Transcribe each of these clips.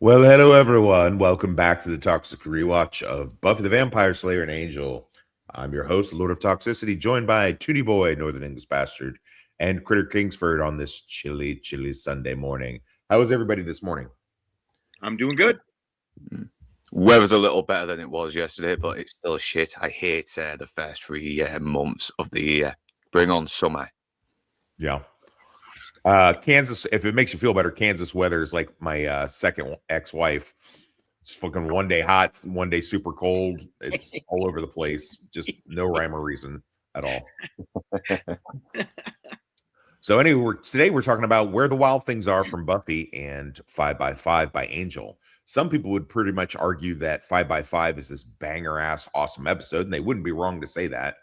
Well, hello everyone. Welcome back to the Toxic Rewatch of Buffy the Vampire Slayer and Angel. I'm your host, Lord of Toxicity, joined by Tootie Boy, Northern English Bastard, and Critter Kingsford on this chilly Sunday morning. How is everybody this morning? I'm doing good. Weather's a little better than it was yesterday, but it's still shit. I hate the first 3 months of the year. Bring on summer. Yeah. Kansas, if it makes you feel better, Kansas weather is like my second ex-wife. It's fucking one day hot, one day super cold. It's all over the place. Just no rhyme or reason at all. So anyway, today we're talking about Where the Wild Things Are from Buffy and 5 by 5 by Angel. Some people would pretty much argue that 5 by 5 is this banger ass awesome episode, and they wouldn't be wrong to say that.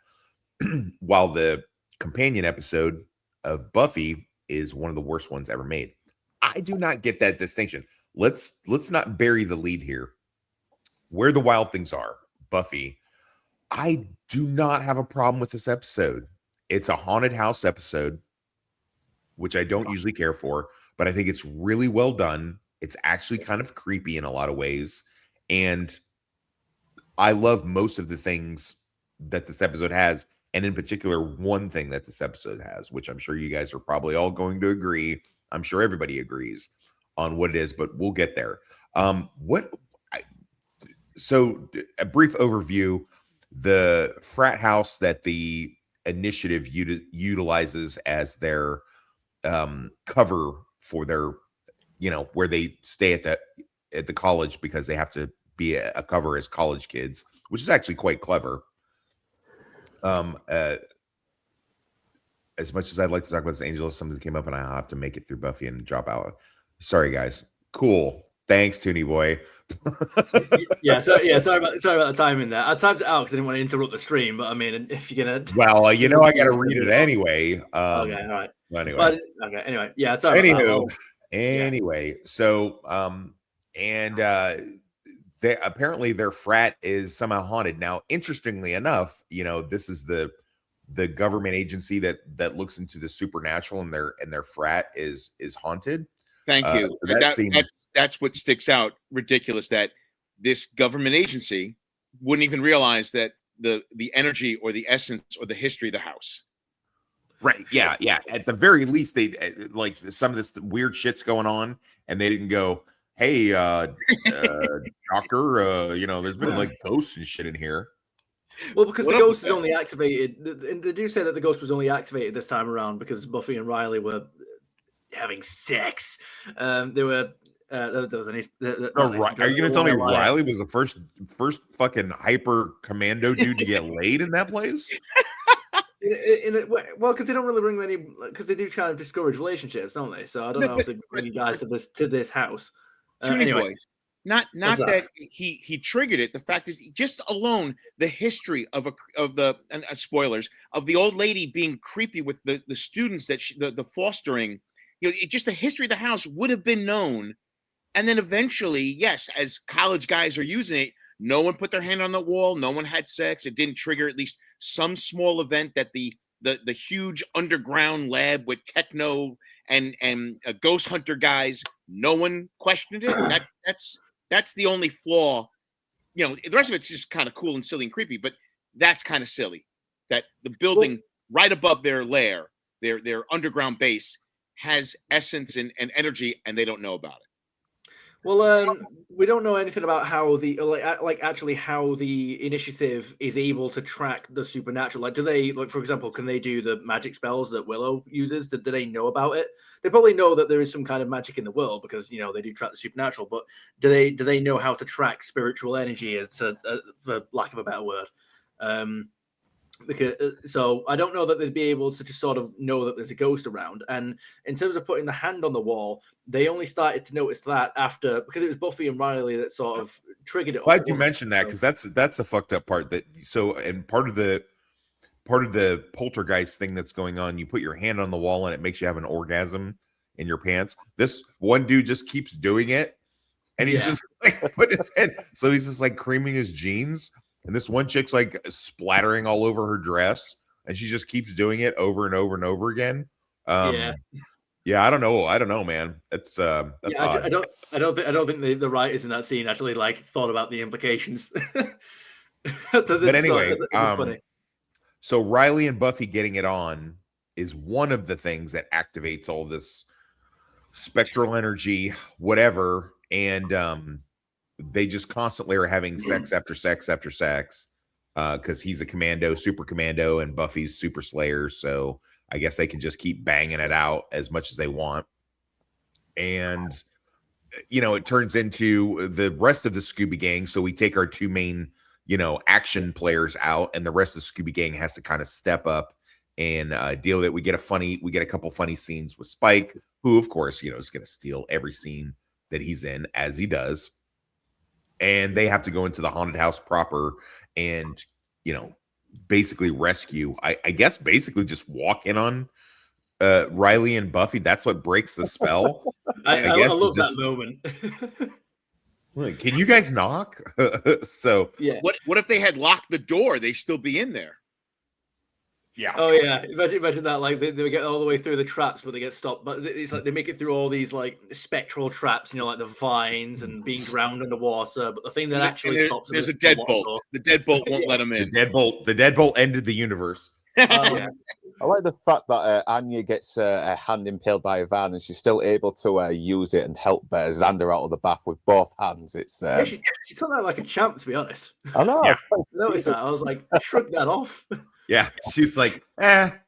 While the companion episode of Buffy is one of the worst ones ever made. I do not get that distinction. Let's not bury the lead here. Where the Wild Things Are, Buffy. I do not have a problem with this episode. It's a haunted house episode, which I don't usually care for, but I think it's really well done. It's actually kind of creepy in a lot of ways. And I love most of the things that this episode has. And in particular, one thing that this episode has, which I'm sure you guys are probably all going to agree. I'm sure everybody agrees on what it is, but we'll get there. So a brief overview, the frat house that the initiative utilizes as their cover for their, where they stay at the college because they have to be a cover as college kids, which is actually quite clever. As much as I'd like to talk about this Angel, something came up and I have to make it through Buffy and drop out. Sorry, guys. Cool. Thanks, Toonie Boy. Sorry about the timing there. I typed it out because I didn't want to interrupt the stream. But I mean, if you're gonna, well, I got to read it anyway. Okay, all right. Anyway, Anyway, yeah. Sorry. Anyway, so they apparently their frat is somehow haunted. Now, interestingly enough, this is the government agency that looks into the supernatural, and their frat is haunted. Thank you. That's what sticks out. Ridiculous that this government agency wouldn't even realize that the energy or the essence or the history of the house. Right. Yeah. At the very least, they like some of this weird shit's going on, and they didn't go, "Hey, doctor, there's been like ghosts and shit in here." Well, because the ghost is only activated, and they do say that the ghost was only activated this time around because Buffy and Riley were having sex. There was any. Are you going to tell me Riley was the first fucking hyper commando dude to get laid in that place? Well, because they don't really bring many, because they do kind of discourage relationships, don't they? So I don't know if they bring you guys to this house. Anyway, not that he triggered it. The fact is, just alone the history of the spoilers of the old lady being creepy with the students that the fostering. Just the history of the house would have been known, and then eventually, yes, as college guys are using it, no one put their hand on the wall, no one had sex. It didn't trigger at least some small event that the huge underground lab with techno and ghost hunter guys, no one questioned it. That's the only flaw. The rest of it's just kind of cool and silly and creepy, but that's kind of silly. That the building right above their lair, their underground base, has essence and energy, and they don't know about it. Well, we don't know anything about how actually how the initiative is able to track the supernatural. Like, do they, for example, can they do the magic spells that Willow uses? Do they know about it? They probably know that there is some kind of magic in the world because they do track the supernatural. But do they know how to track spiritual energy, for lack of a better word? Because so I don't know that they'd be able to just sort of know that there's a ghost around. And in terms of putting the hand on the wall, they only started to notice that after, because it was Buffy and Riley that sort of triggered it. Glad you mentioned that, because that's a fucked up part. And part of the poltergeist thing that's going on, you put your hand on the wall and it makes you have an orgasm in your pants. This one dude just keeps doing it, and he's just like put his head, so he's just like creaming his jeans. And this one chick's like splattering all over her dress, and she just keeps doing it over and over and over again. Yeah, I don't know, man. That's odd. I don't think the writers in that scene actually like thought about the implications. But anyway, it's funny. so Riley and Buffy getting it on is one of the things that activates all this spectral energy, whatever, and they just constantly are having sex after sex after sex, because he's a commando, super commando, and Buffy's super slayer. So I guess they can just keep banging it out as much as they want. And it turns into the rest of the Scooby Gang. So we take our two main, action players out, and the rest of the Scooby Gang has to kind of step up and deal with it. We get a couple funny scenes with Spike, who, of course, is going to steal every scene that he's in, as he does. And they have to go into the haunted house proper and, basically rescue. I guess basically just walk in on Riley and Buffy. That's what breaks the spell. I love that moment. Can you guys knock? So yeah. What if they had locked the door? They'd still be in there. Yeah. Oh yeah. Imagine that. Like they get all the way through the traps, but they get stopped. But it's like they make it through all these like spectral traps, like the vines and being drowned underwater. But the thing that actually stops them there's is a deadbolt. The deadbolt won't let them in. The deadbolt ended the universe. Yeah. I like the fact that Anya gets her hand impaled by a van, and she's still able to use it and help Xander out of the bath with both hands. It's she took that like a champ, to be honest. I know. Yeah. I noticed that. I was like, shrug that off. Yeah, she's like, I've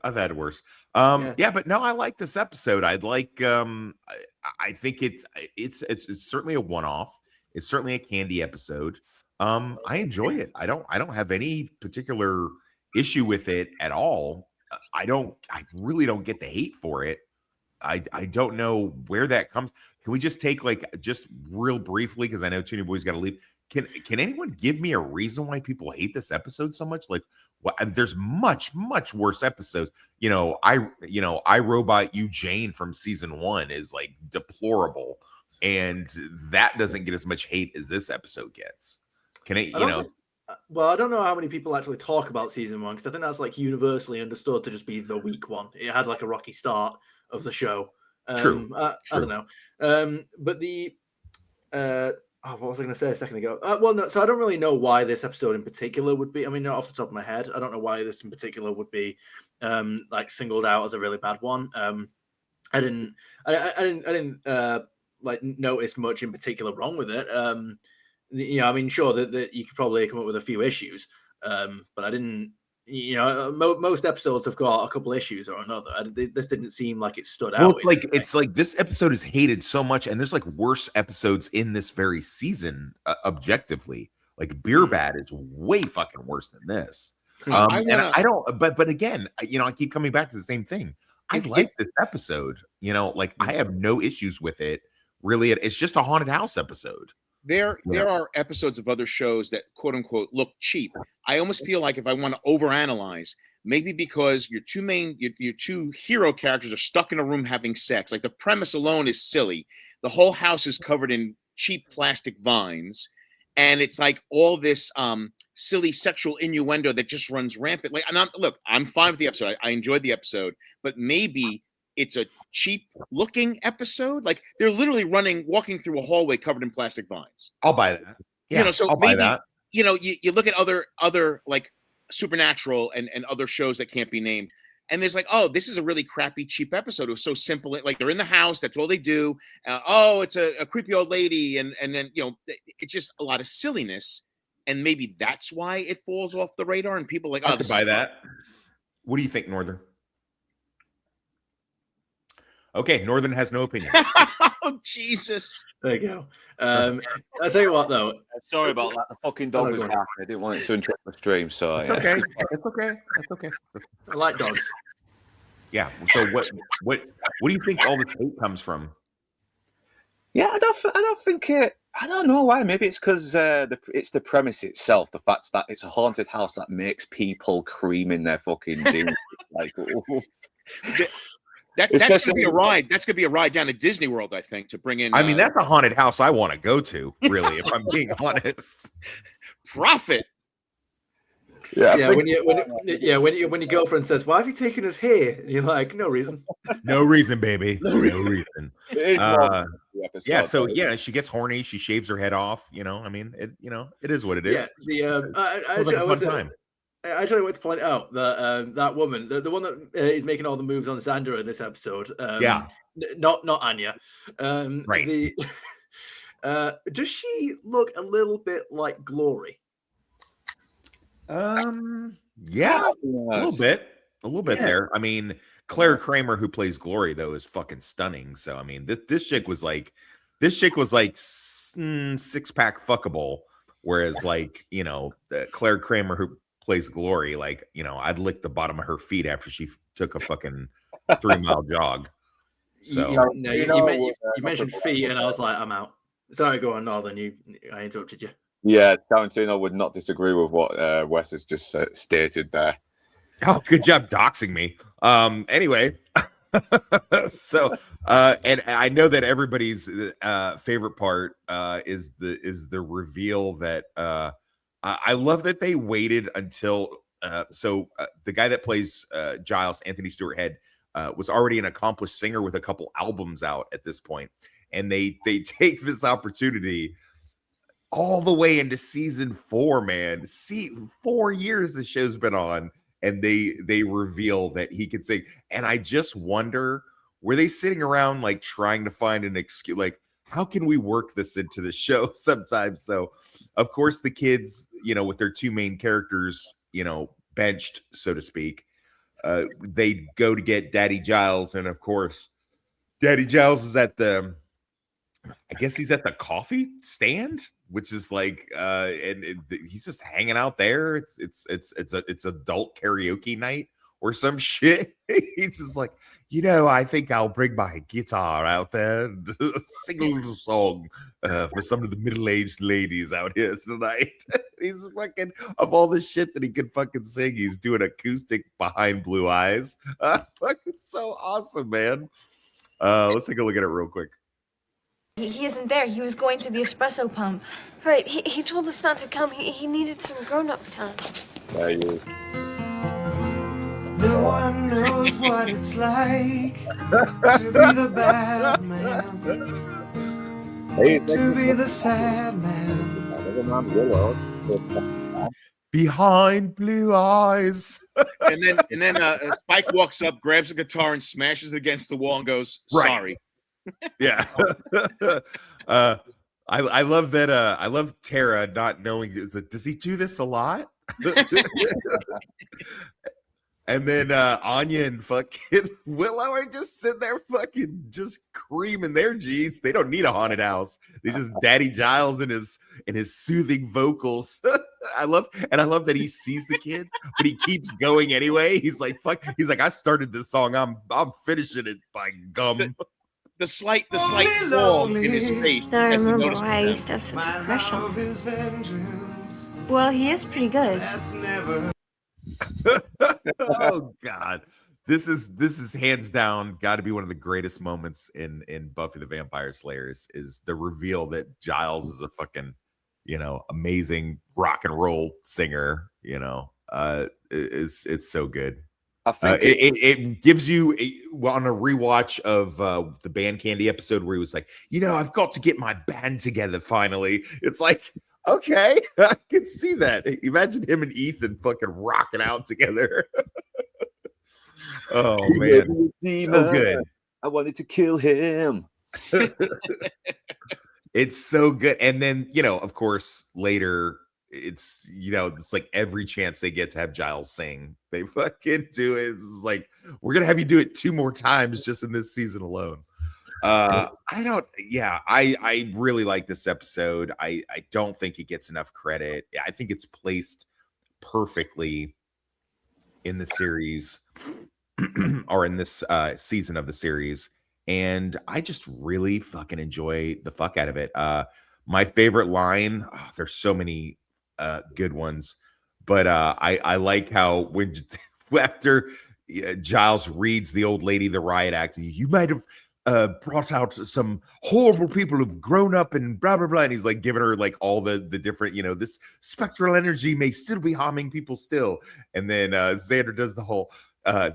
had worse. Yeah, but no, I like this episode. I'd like, I think it's certainly a one-off. It's certainly a candy episode. I enjoy it. I don't have any particular issue with it at all. I really don't get the hate for it. I don't know where that comes. Can we just take just real briefly, because I know Toonie Boy's got to leave. Can anyone give me a reason why people hate this episode so much? There's much worse episodes. I Robot You Jane from season 1 is like deplorable, and that doesn't get as much hate as this episode gets. Well, I don't know how many people actually talk about season 1, because I think that's like universally understood to just be the weak one. It had like a rocky start of the show. True. I don't know. But the what was I going to say a second ago? No, so I don't really know why this episode in particular would be. I mean, not off the top of my head, I don't know why this in particular would be like singled out as a really bad one. I didn't like notice much in particular wrong with it. I mean, sure that you could probably come up with a few issues, but I didn't. Most episodes have got a couple issues or another. This didn't seem like it stood out. Well, it's like this episode is hated so much, and there's like worse episodes in this very season. Objectively, like Beer Bad is way fucking worse than this. I don't. But again, I keep coming back to the same thing. I like this episode. I have no issues with it. Really, it's just a haunted house episode. There are episodes of other shows that quote unquote look cheap. I almost feel like if I want to overanalyze, maybe because your two hero characters are stuck in a room having sex. Like the premise alone is silly. The whole house is covered in cheap plastic vines, and it's like all this silly sexual innuendo that just runs rampant. Like, I'm fine with the episode. I enjoyed the episode, but maybe it's a cheap looking episode. Like they're literally walking through a hallway covered in plastic vines. I'll buy that. Yeah, so I'll buy that. You look at other like Supernatural and other shows that can't be named, and there's like, oh, this is a really crappy, cheap episode. It was so simple. Like they're in the house. That's all they do. It's a creepy old lady. And then, it's just a lot of silliness. And maybe that's why it falls off the radar. And people are like, I could buy that. What do you think, Northern? Okay, Northern has no opinion. Oh, Jesus. There you go. I'll tell you what, though. Sorry about that. The fucking dog was barking. I didn't want it to interrupt the stream, so it's okay. It's okay. I like dogs. Yeah. So what do you think all this hate comes from? Yeah, I don't think it. I don't know why. Maybe it's because it's the premise itself. The fact that it's a haunted house that makes people cream in their fucking jeans. Like, that's gonna be a ride. That's gonna be a ride down to Disney World, I think, to bring in. I mean, that's a haunted house I want to go to. Really, if I'm being honest. Profit. Yeah, when your girlfriend says, "Why have you taken us here?" And you're like, "No reason." No reason, baby. No reason. It is Uh, the episode, yeah, so though. yeah, she gets horny, she shaves her head off, I mean, it is what it is. Yeah, the Sounds like a fun time. I actually want to point out that that woman, the one that is making all the moves on Xander in this episode, Yeah. not Anya, Right. does she look a little bit like Glory? Yeah, a little bit Yeah. there. I mean, Claire Kramer, who plays Glory, though, is fucking stunning. So I mean, this chick was like six-pack fuckable, whereas like Claire Kramer, who plays Glory, like I'd lick the bottom of her feet after she took a fucking 3-mile jog. So you mentioned feet, and I was like, I'm out. Sorry, go on, Northern. I interrupted you. Yeah, Tarantino would not disagree with what Wes has just stated there. Oh, good job doxing me. Anyway, so and I know that everybody's favorite part is the reveal that I love that they waited until the guy that plays Giles, Anthony Stewart Head, was already an accomplished singer with a couple albums out at this point, and they take this opportunity all the way into season 4, man. See, 4 years the show's been on, and they reveal that he can sing. And I just wonder, were they sitting around like trying to find an excuse, like how can we work this into the show sometimes? So of course the kids, with their 2 main characters, benched, so to speak, they go to get Daddy Giles, and of course Daddy Giles is I guess he's at the coffee stand, which is like, he's just hanging out there. It's adult karaoke night or some shit. He's just like, I think I'll bring my guitar out there and sing a little song for some of the middle-aged ladies out here tonight. He's fucking, of all the shit that he can fucking sing, he's doing acoustic Behind Blue Eyes. Fucking so awesome, man. Let's take a look at it real quick. He isn't there. He was going to the espresso pump. Right. He told us not to come. He needed some grown-up time. There you. No one knows what it's like to be the bad man, to be the sad man. Behind Blue Eyes. and then Spike walks up, grabs a guitar, and smashes it against the wall and goes, "Sorry." Yeah. I love that. I love Tara not knowing. Does he do this a lot? And then Anya and fucking Willow are just sitting there fucking just creaming their jeans. They don't need a haunted house. They just Daddy Giles and his soothing vocals. I love that he sees the kids, but he keeps going anyway. He's like, fuck. He's like, I started this song. I'm finishing it by gum. The slight qualm in his face. Now I as he remember noticed why I them. used to have such a crush on him. His vengeance, Well, he is pretty good. that's never. Oh God, this is hands down got to be one of the greatest moments in Buffy the Vampire Slayers, is the reveal that Giles is a fucking amazing rock and roll singer. It's so good. I think it gives you on a rewatch of the Band Candy episode where he was like, I've got to get my band together finally. It's like, okay, I can see that. Imagine him and Ethan fucking rocking out together. Oh man, so good. I wanted to kill him. It's so good. And then of course later it's like every chance they get to have Giles sing, they fucking do it. It's like, we're gonna have you do it 2 more times just in this season alone. I really like this episode. I don't think it gets enough credit. I think it's placed perfectly in the series or in this season of the series, and I just really fucking enjoy the fuck out of it. My favorite line, there's so many good ones, but I like how when after Giles reads the old lady the riot act, you might have brought out some horrible people who've grown up and blah blah blah, and he's like giving her like all the different, this spectral energy may still be harming people still. And then Xander does the whole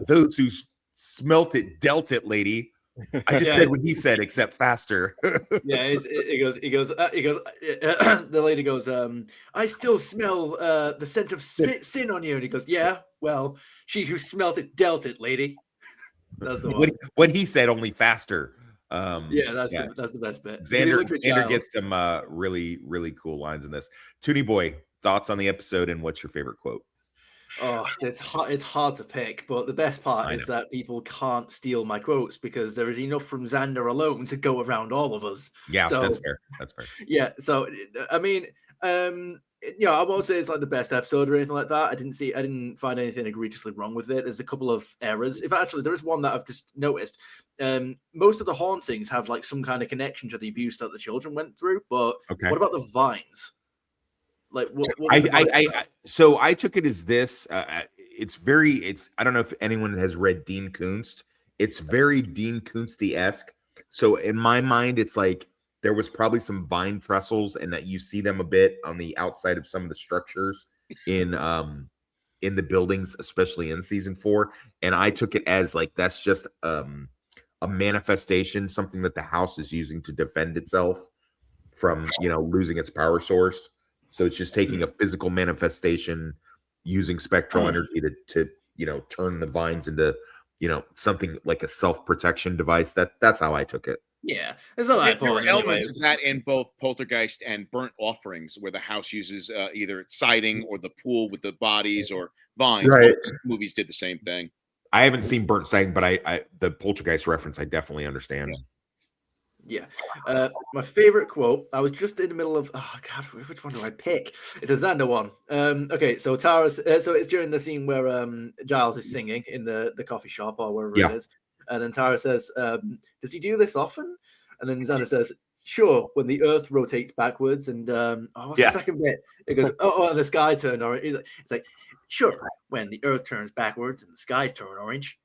those who smelt it dealt it, lady. I just said what he said, except faster. Yeah, he goes. The lady goes, I still smell the scent of sin on you. And he goes, yeah, well, she who smelt it dealt it, lady. That's the one. What he said, only faster. That's the best bit. Xander gets some really, really cool lines in this. Toonie Boy, thoughts on the episode and what's your favorite quote? Oh, it's hard to pick, but the best part is that people can't steal my quotes because there is enough from Xander alone to go around all of us. Yeah, so, that's fair. Yeah, so I mean, I won't say it's like the best episode or anything like that. I didn't find anything egregiously wrong with it. There's a couple of errors. If actually there is one that I've just noticed. Most of the hauntings have like some kind of connection to the abuse that the children went through, but what about the vines? Like so I took it as this. It's I don't know if anyone has read Dean Koontz. It's very Dean Koontz-esque. So in my mind, it's like there was probably some vine trestles, and that you see them a bit on the outside of some of the structures in the buildings, especially in season 4. And I took it as like that's just a manifestation, something that the house is using to defend itself from losing its power source. So it's just taking a physical manifestation, using spectral energy to turn the vines into something like a self-protection device. That's how I took it. Yeah, there's a lot. There were elements of that in both Poltergeist and Burnt Offerings, where the house uses either siding or the pool with the bodies or vines. Right. Both movies did the same thing. I haven't seen Burnt Siding, but I the Poltergeist reference I definitely understand. Yeah. My favorite quote, I was just in the middle of, oh God, which one do I pick? It's a Xander one. Okay, so Tara's, so it's during the scene where Giles is singing in the coffee shop or wherever it is. And then Tara says, does he do this often? And then Xander says, sure, when the earth rotates backwards. And what's the second bit? It goes, and the sky turned orange. It's like, sure, when the earth turns backwards and the skies turn orange.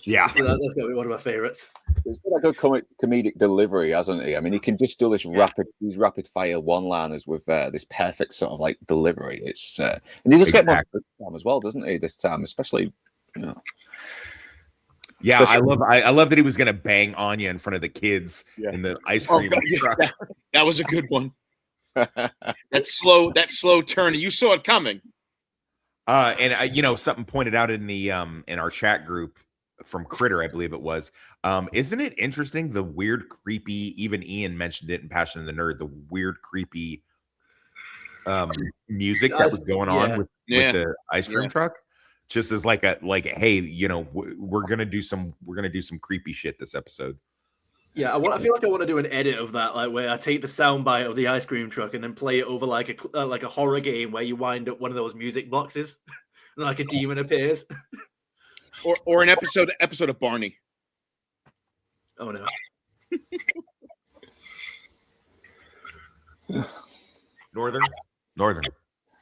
Yeah. So that's going to be one of my favorites. He's got a good comedic delivery, hasn't he? I mean, he can just do this rapid fire one-liners with this perfect sort of like delivery. It's and he just get more time as well, doesn't he? This time, especially, Yeah, I love that he was gonna bang Anya in front of the kids in the ice cream truck. That was a good one. that slow turn. You saw it coming. And something pointed out in the in our chat group from Critter, I believe it was. Isn't it interesting the weird, creepy? Even Ian mentioned it in Passion of the Nerd. The weird, creepy music that was going on with the ice cream truck. Just as like hey, we're gonna do some creepy shit this episode. Yeah, I feel like I want to do an edit of that, like where I take the soundbite of the ice cream truck and then play it over like a horror game where you wind up one of those music boxes and like a demon appears. Or an episode of Barney. Oh no. Northern.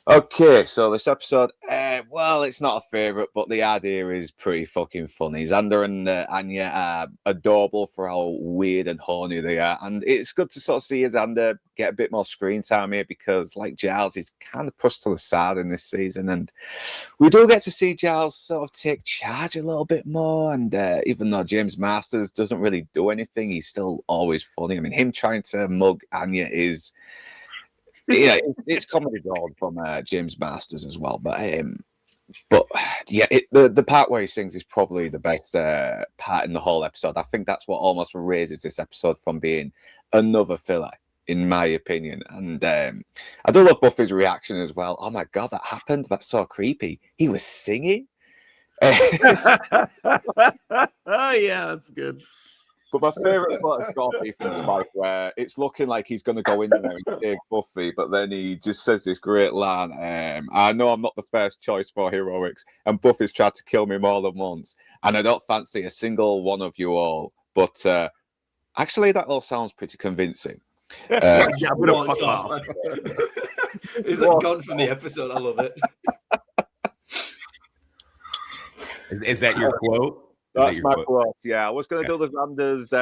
Okay, so this episode, well, it's not a favourite, but the idea is pretty fucking funny. Xander and Anya are adorable for how weird and horny they are, and it's good to sort of see Xander get a bit more screen time here because, like Giles, he's kind of pushed to the side in this season, and we do get to see Giles sort of take charge a little bit more, and even though James Masters doesn't really do anything, he's still always funny. I mean, him trying to mug Anya is... yeah, it's comedy gold from James Masters as well. But yeah, the part where he sings is probably the best part in the whole episode. I think that's what almost raises this episode from being another filler, in my opinion. And I do love Buffy's reaction as well. Oh my God, that happened? That's so creepy. He was singing? Yeah, that's good. But my favourite part of Scorpy from Spike, where it's looking like he's going to go in there and save Buffy, but then he just says this great line, I know I'm not the first choice for heroics, and Buffy's tried to kill me more than once, and I don't fancy a single one of you all. But actually, that all sounds pretty convincing. Yeah, I'm gonna fuck off. He's like gone from the episode. I love it. Is that your quote? That's my quote. Yeah, I was going to do the Xander's.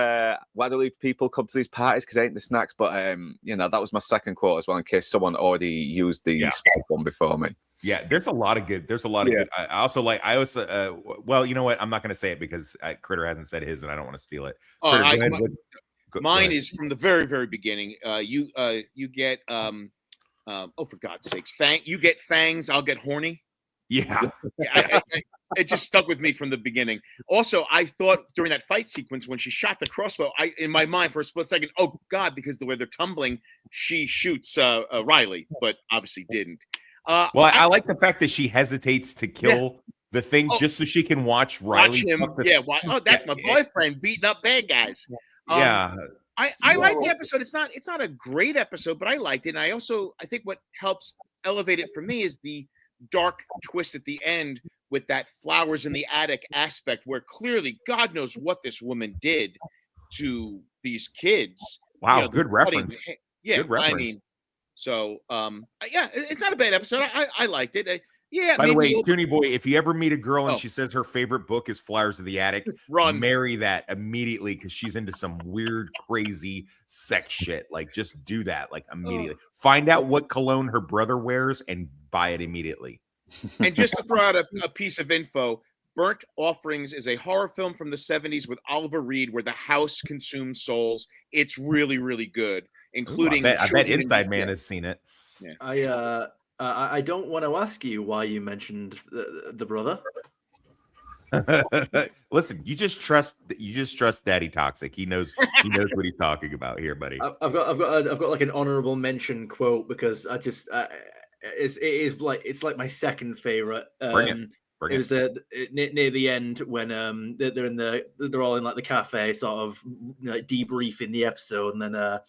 Why do people come to these parties? Because they ain't the snacks. But that was my second quote as well, in case someone already used the spike one before me. Yeah, there's a lot of good. There's a lot of good. I also like. I also. Well, you know what? I'm not going to say it because Critter hasn't said his, and I don't want to steal it. Critter, go ahead. Mine is from the very, very beginning. You get for God's sakes, you get fangs. I'll get horny. Yeah. It just stuck with me from the beginning. Also, I thought during that fight sequence when she shot the crossbow, in my mind for a split second, oh God, because the way they're tumbling, she shoots Riley, but obviously didn't. I like the fact that she hesitates to kill the thing just so she can watch Riley. Watch him. That's my boyfriend beating up bad guys. I like the episode. It's not a great episode, but I liked it. And I think what helps elevate it for me is the dark twist at the end with that flowers in the attic aspect, where clearly God knows what this woman did to these kids. Wow, good reference. Good reference. I mean, so it's not a bad episode. I liked it. By the way, Toonie Boy, if you ever meet a girl and she says her favorite book is Flowers of the Attic, marry that immediately, because she's into some weird, crazy sex shit. Like, just do that, like, immediately. Find out what cologne her brother wears and buy it immediately. And just to throw out a piece of info, Burnt Offerings is a horror film from the 70s with Oliver Reed where the house consumes souls. It's really, really good, including... I bet Inside Man has seen it. Yeah. I don't want to ask you why you mentioned the brother. Listen, you just trust Daddy Toxic. He knows what he's talking about here, buddy. I've got like an honorable mention quote because it's like my second favorite. Bring it. It was near the end when they're all in like the cafe, sort of like debriefing the episode, and then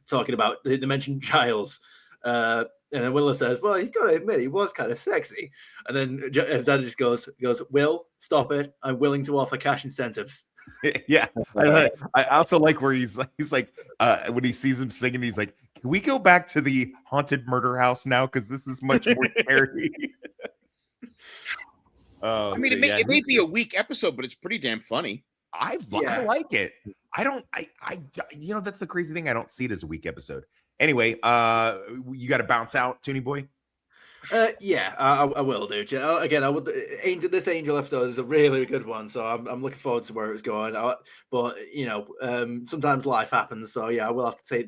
talking about they mentioned Giles. And then Willow says, "Well, you got to admit, he was kind of sexy." And then Xander just goes, "Will, stop it! I'm willing to offer cash incentives." Yeah, I also like where he's like when he sees him singing, he's like, "Can we go back to the haunted murder house now? Because this is much more scary." I mean, it may be a weak episode, but it's pretty damn funny. I like it. That's the crazy thing. I don't see it as a weak episode. Anyway, you got to bounce out, Toonie Boy. I will do. Again, I would. This Angel episode is a really good one, so I'm looking forward to where it's going. But sometimes life happens, so I will have to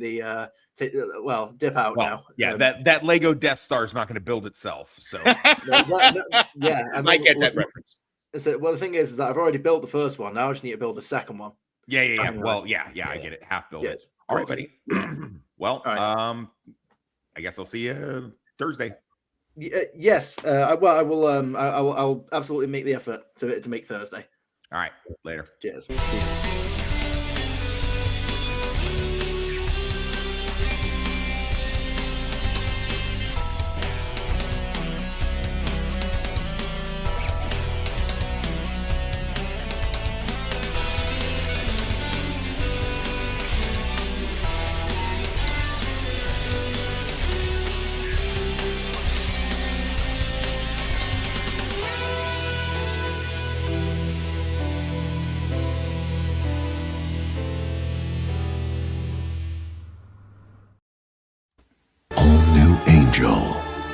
dip out now. Yeah, that Lego Death Star is not going to build itself. So I get that reference. So, the thing is that I've already built the first one. Now I just need to build the second one. Yeah. I get it. Half build it. All right, buddy. Well, right. I guess I'll see you Thursday. Yes. I will. I'll absolutely make the effort to make Thursday. All right. Later. Cheers.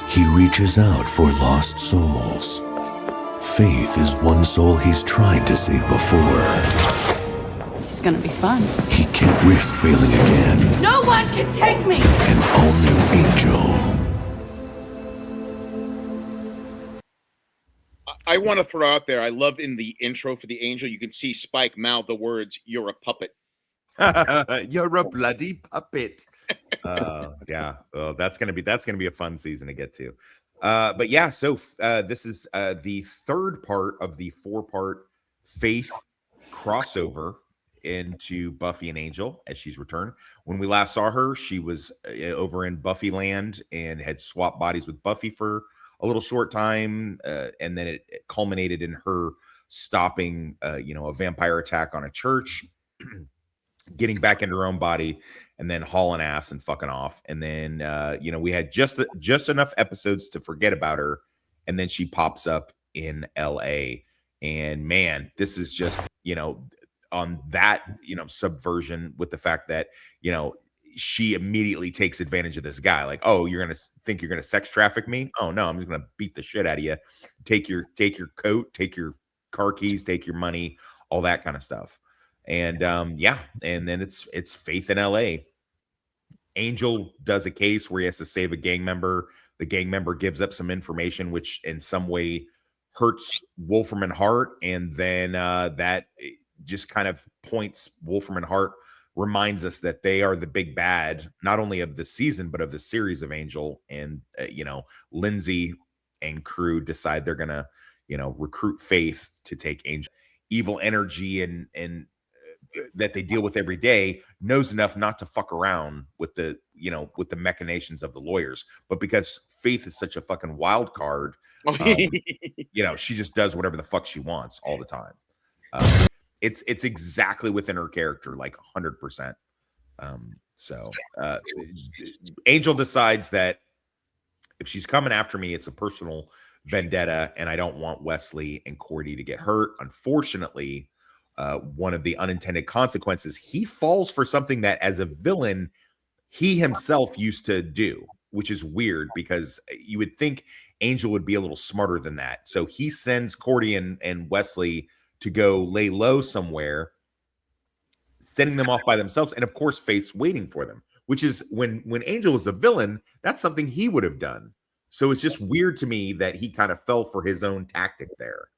He reaches out for lost souls. Faith is one soul he's tried to save before. This is gonna be fun. He can't risk failing again. No one can take me! An all-new Angel. I want to throw out there, I love in the intro for the Angel, you can see Spike mouth the words, "You're a puppet." You're a bloody puppet. That's gonna be a fun season to get to. So this is the third part of the 4-part Faith crossover into Buffy and Angel as she's returned. When we last saw her, she was over in Buffy land and had swapped bodies with Buffy for a little short time, and then it culminated in her stopping a vampire attack on a church, getting back into her own body, and then hauling ass and fucking off. And then we had just enough episodes to forget about her, and then she pops up in LA. And man, this is just, on that, subversion with the fact that, she immediately takes advantage of this guy. Like, oh, you're gonna think you're gonna sex traffic me? Oh no, I'm just gonna beat the shit out of you. Take your coat, take your car keys, take your money, all that kind of stuff. And yeah, and then it's Faith in LA. Angel does a case where he has to save a gang member. The gang member gives up some information, which in some way hurts Wolfram and Hart, and then that just kind of points Wolfram and Hart, reminds us that they are the big bad, not only of the season but of the series of Angel. And Lindsay and crew decide they're gonna recruit Faith to take Angel. Evil energy and that they deal with every day knows enough not to fuck around with the machinations of the lawyers, but because Faith is such a fucking wild card, she just does whatever the fuck she wants all the time. It's exactly within her character, like 100%. So Angel decides that if she's coming after me, it's a personal vendetta, and I don't want Wesley and Cordy to get hurt. Unfortunately, one of the unintended consequences, he falls for something that as a villain he himself used to do, which is weird because you would think Angel would be a little smarter than that. So he sends Cordy and Wesley to go lay low somewhere, sending them off by themselves. And of course, Faith's waiting for them, which is when Angel was a villain, that's something he would have done. So it's just weird to me that he kind of fell for his own tactic there.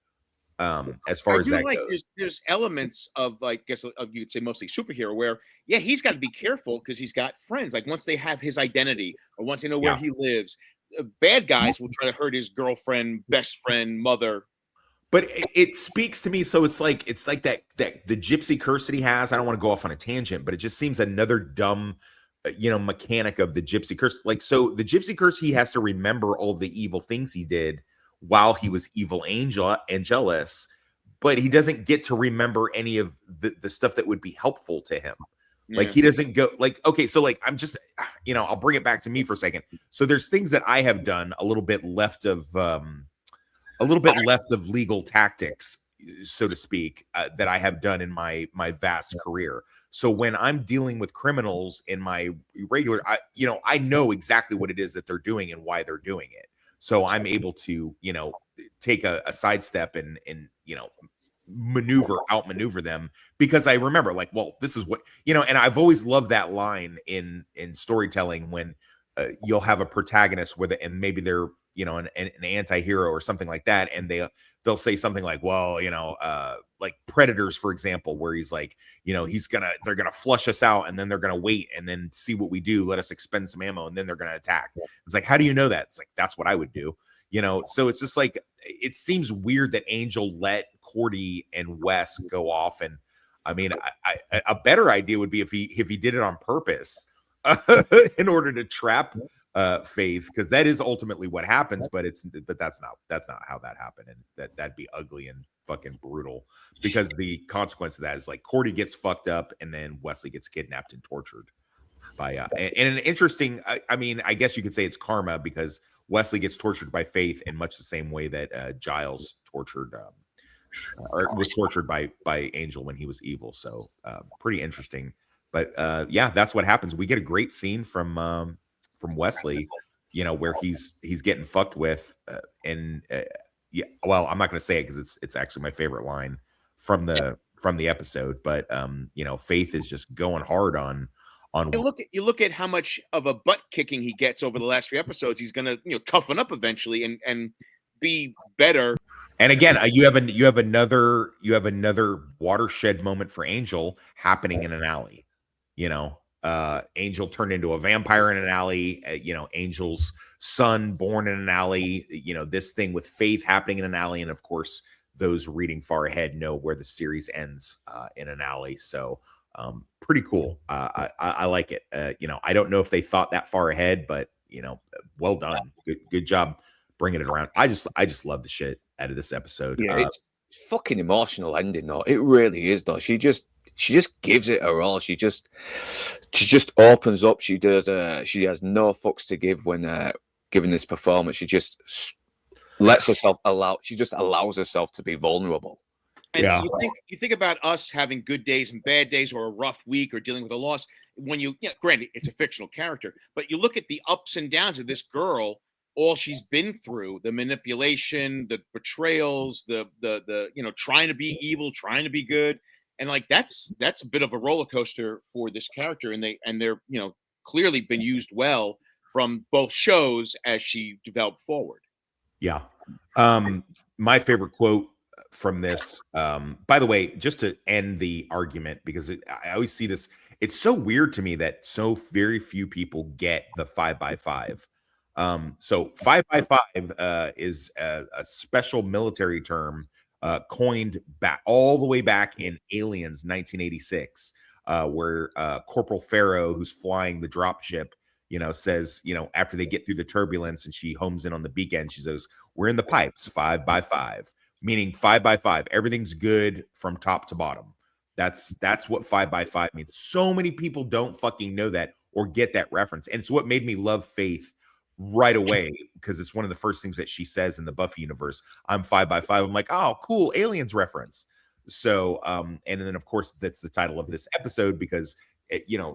As far as that goes, there's elements of, like, I guess you could say mostly superhero, where he's got to be careful because he's got friends. Like, once they have his identity or once they know where he lives, bad guys will try to hurt his girlfriend, best friend, mother. But it speaks to me. So it's like that the gypsy curse that he has. I don't want to go off on a tangent, but it just seems another dumb, mechanic of the gypsy curse. Like, so the gypsy curse, he has to remember all the evil things he did while he was evil Angelus, but he doesn't get to remember any of the stuff that would be helpful to him. Like, he doesn't go, like, okay, so like, I'm just, I'll bring it back to me for a second. So there's things that I have done a little bit left of legal tactics, so to speak, that I have done in my vast career. So when I'm dealing with criminals in my regular, I know exactly what it is that they're doing and why they're doing it. So I'm able to, take a sidestep and outmaneuver them, because I remember, like, well, this is what, and I've always loved that line in storytelling when you'll have a protagonist and maybe they're, an anti-hero or something like that. And they'll say something like, well, like Predators, for example, where he's like, they're going to flush us out and then they're going to wait and then see what we do. Let us expend some ammo and then they're going to attack. It's like, how do you know that? It's like, that's what I would do, So it's just like, it seems weird that Angel let Cordy and Wes go off. And I mean, a better idea would be if he did it on purpose in order to trap Faith, because that is ultimately what happens, but that's not how that happened, and that'd be ugly and fucking brutal, because the consequence of that is, like, Cordy gets fucked up and then Wesley gets kidnapped and tortured by and an interesting, I mean, I guess you could say it's karma, because Wesley gets tortured by Faith in much the same way that Giles tortured or was tortured by Angel when he was evil. So pretty interesting. But yeah, that's what happens. We get a great scene from Wesley, where he's getting fucked with, and yeah, well, I'm not going to say it because it's actually my favorite line from the episode. But Faith is just going hard on. You look at how much of a butt kicking he gets over the last few episodes. He's going to toughen up eventually and be better. And again, you have another watershed moment for Angel happening in an alley. Angel turned into a vampire in an alley, Angel's son born in an alley, this thing with Faith happening in an alley. And of course, those reading far ahead know where the series ends in an alley. So pretty cool. I like it. I don't know if they thought that far ahead, but well done. Good job bringing it around. I just love the shit out of this episode. Yeah, it's fucking emotional ending though. It really is though. She just gives it her all. She just opens up. She does. She has no fucks to give when giving this performance. She just She just allows herself to be vulnerable. And you think about us having good days and bad days, or a rough week, or dealing with a loss. When granted, it's a fictional character, but you look at the ups and downs of this girl, all she's been through, the manipulation, the betrayals, the trying to be evil, trying to be good, and like that's a bit of a roller coaster for this character, and they're clearly been used well from both shows as she developed forward. Yeah. My favorite quote from this, by the way, just to end the argument, because I always see this, it's so weird to me that so very few people get the 5x5. So 5x5 is a special military term coined back all the way back in Aliens 1986, where Corporal Farrow, who's flying the dropship, says, after they get through the turbulence and she homes in on the beacon, she says, "We're in the pipes, 5x5," meaning 5x5. Everything's good from top to bottom. That's what 5x5 means. So many people don't fucking know that or get that reference. And it's what made me love Faith right away, because it's one of the first things that she says in the Buffy universe. I'm 5x5. I'm like, oh, cool, aliens reference. So, and then of course that's the title of this episode, because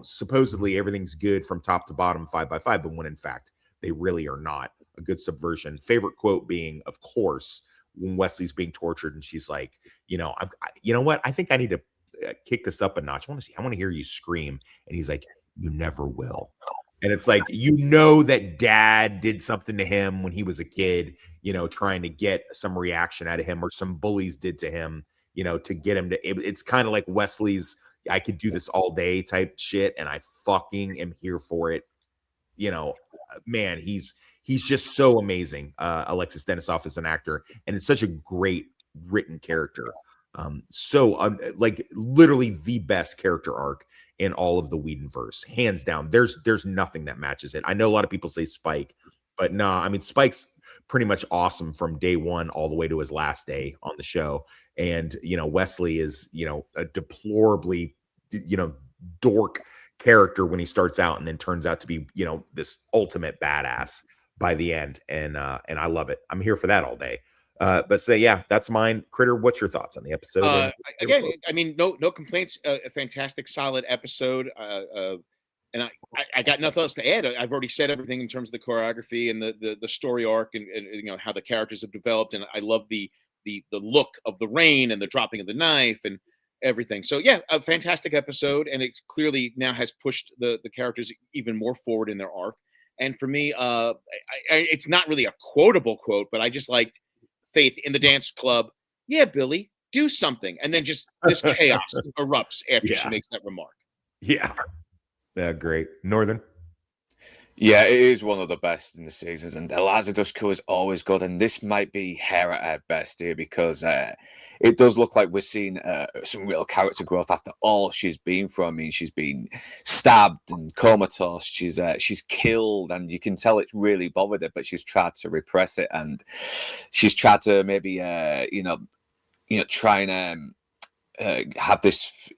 supposedly everything's good from top to bottom, 5x5, but when in fact they really are not. A good subversion. Favorite quote being, of course, when Wesley's being tortured and she's like, you know what? I think I need to kick this up a notch. I want to hear you scream. And he's like, "You never will." And it's like, that dad did something to him when he was a kid, trying to get some reaction out of him, or some bullies did to him, to get him to. It's kind of like Wesley's "I could do this all day" type shit, and I fucking am here for it. Man, he's just so amazing. Alexis Denisof is an actor, and it's such a great written character. Like literally the best character arc in all of the Whedonverse, hands down. There's nothing that matches it. I know a lot of people say Spike, but nah, I mean, Spike's pretty much awesome from day one all the way to his last day on the show. And Wesley is a deplorably dork character when he starts out, and then turns out to be this ultimate badass by the end. And I love it. I'm here for that all day. But yeah, that's mine. Critter, what's your thoughts on the episode? Again, I mean, no complaints. A fantastic, solid episode. And I got nothing else to add. I've already said everything in terms of the choreography and the story arc, and how the characters have developed. And I love the look of the rain and the dropping of the knife and everything. So yeah, a fantastic episode, and it clearly now has pushed the characters even more forward in their arc. And for me, it's not really a quotable quote, but I just liked Faith in the dance club. "Yeah, Billy, do something," and then just this chaos erupts after she makes that remark. Yeah, great. Northern. Yeah, it is one of the best in the seasons, and Eliza Dushku is always good, and this might be her at her best here, because it does look like we're seeing some real character growth after all she's been through. I mean, she's been stabbed and comatose, she's killed, and you can tell it's really bothered her, but she's tried to repress it, and she's tried to maybe try and have this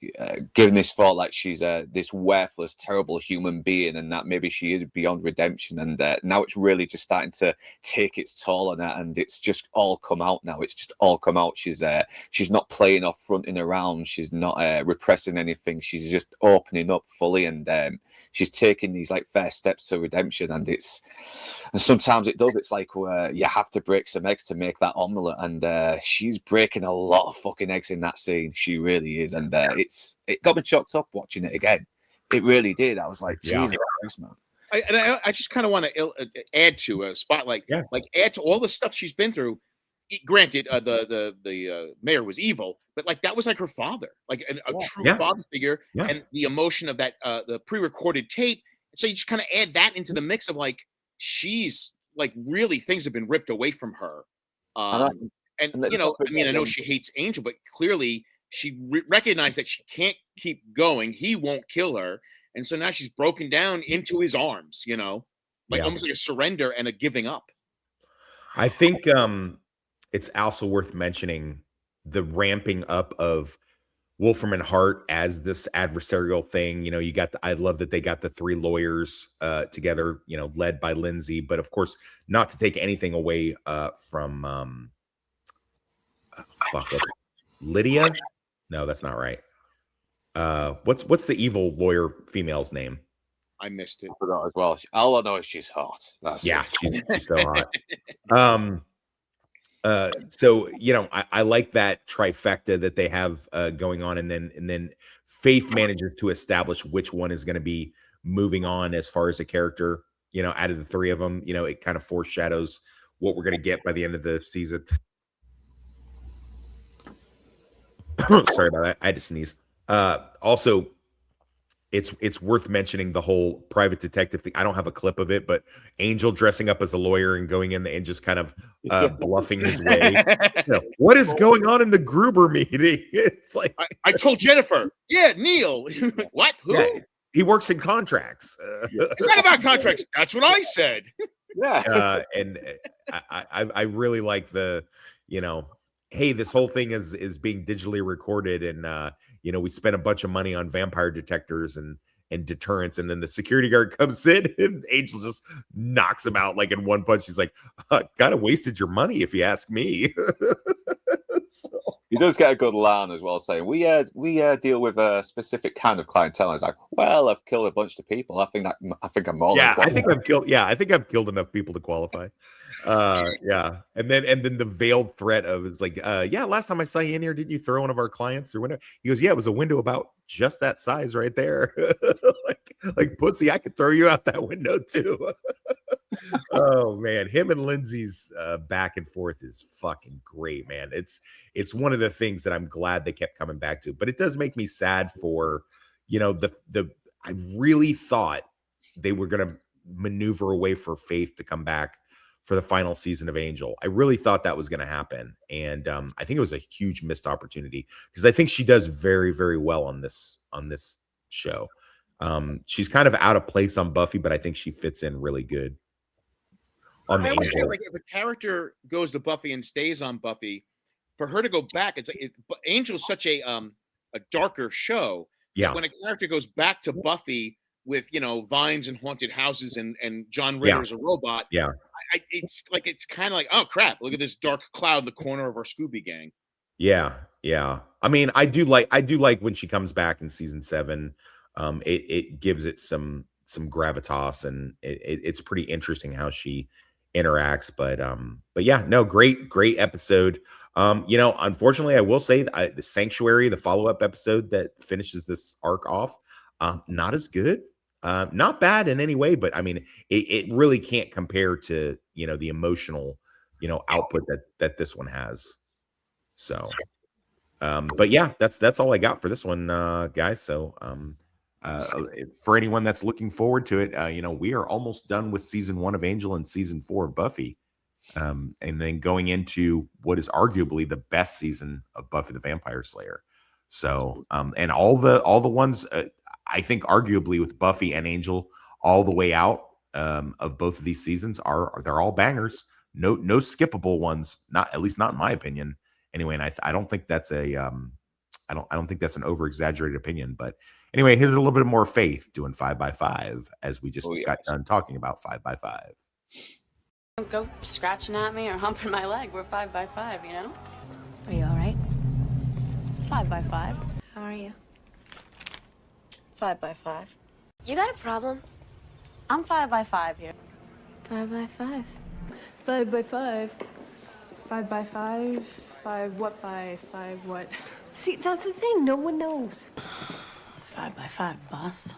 given this thought like she's this worthless, terrible human being, and that maybe she is beyond redemption, and now it's really just starting to take its toll on her, and it's just all come out now. It's just all come out. She's not playing or fronting around. She's not repressing anything. She's just opening up fully, and she's taking these like first steps to redemption. And sometimes it does. It's like you have to break some eggs to make that omelette, and she's breaking a lot of fucking eggs in that scene. She really is, and it got me choked up watching it again. It really did. I was like, Jesus Christ, man. I just kind of want to add to a spotlight, like add to all the stuff she's been through. Granted, the mayor was evil, but like that was like her father, like a true father figure, and the emotion of that the pre-recorded tape. So you just kind of add that into the mix of like she's like really things have been ripped away from her. And I mean, I know she hates Angel, but clearly she recognized that she can't keep going. He won't kill her. And so now she's broken down into his arms, almost like a surrender and a giving up. I think it's also worth mentioning the ramping up of Wolfram and Hart as this adversarial thing. You know, I love that they got the 3 lawyers together, you know, led by Lindsay, but of course, not to take anything away from Lydia. No, that's not right. What's the evil lawyer female's name? I missed it. I forgot as well. All I know is she's hot. She's so hot. So you know, I like that trifecta that they have going on, and then Faith manages to establish which one is going to be moving on as far as a character. You know, out of the 3 of them, you know, it kind of foreshadows what we're going to get by the end of the season. Sorry about that. I had to sneeze. Also, it's worth mentioning the whole private detective thing. I don't have a clip of it, but Angel dressing up as a lawyer and going in and just kind of bluffing his way. You know, what is going on in the Gruber meeting? It's like I told Jennifer. Yeah, Neil. What? Who? Yeah, he works in contracts. It's not about contracts. That's what I said. Yeah. And I really like the, you know, hey, this whole thing is being digitally recorded, and you know, we spent a bunch of money on vampire detectors and deterrents, and then the security guard comes in and Angel just knocks him out like in one punch. He's like, kind of wasted your money if you ask me. He does get a good line as well, saying we deal with a specific kind of clientele. And it's like, well, I've killed a bunch of people. I think I'm more. Yeah, I think I've killed enough people to qualify. Yeah, and then the veiled threat of it's like, yeah, last time I saw you in here, didn't you throw one of our clients through window? He goes, yeah, it was a window about just that size right there. like Pussy, I could throw you out that window too. Oh man, him and Lindsay's back and forth is fucking great, man. It's one of the things that I'm glad they kept coming back to, but it does make me sad for, you know, I really thought they were going to maneuver away for Faith to come back for the final season of Angel. I really thought that was going to happen, and I think it was a huge missed opportunity because I think she does very, very well on this show. She's kind of out of place on Buffy, but I think she fits in really good on the I always Angel. feel like if a character goes to Buffy and stays on Buffy, for her to go back, it's like Angel's such a darker show. Yeah. When a character goes back to Buffy with, you know, vines and haunted houses and John Ritter as a robot, Yeah. it's kind of like, oh crap, look at this dark cloud in the corner of our Scooby gang. Yeah. I mean, I do like when she comes back in season 7. It gives it some gravitas, and it's pretty interesting how she interacts. But yeah, no, great episode. You know, unfortunately, I will say the Sanctuary, the follow-up episode that finishes this arc off, not as good. Not bad in any way, but I mean, it really can't compare to, you know, the emotional, you know, output that this one has. So, but yeah, that's all I got for this one, guys. So, for anyone that's looking forward to it, you know, we are almost done with season 1 of Angel and season 4 of Buffy. And then going into what is arguably the best season of Buffy the Vampire Slayer. So, and all the ones, I think arguably with Buffy and Angel all the way out, of both of these seasons they're all bangers. No skippable ones, not, at least not in my opinion. Anyway, and I don't think that's I don't think that's an over exaggerated opinion, but anyway, here's a little bit more Faith doing 5x5 as we just got done talking about 5x5. Don't go scratching at me or humping my leg. We're 5x5, you know? Are you all right? 5x5. How are you? 5x5. You got a problem? I'm 5x5 here. 5x5. 5x5. 5x5. 5 what by 5 what? See, that's the thing. No one knows. 5x5, boss.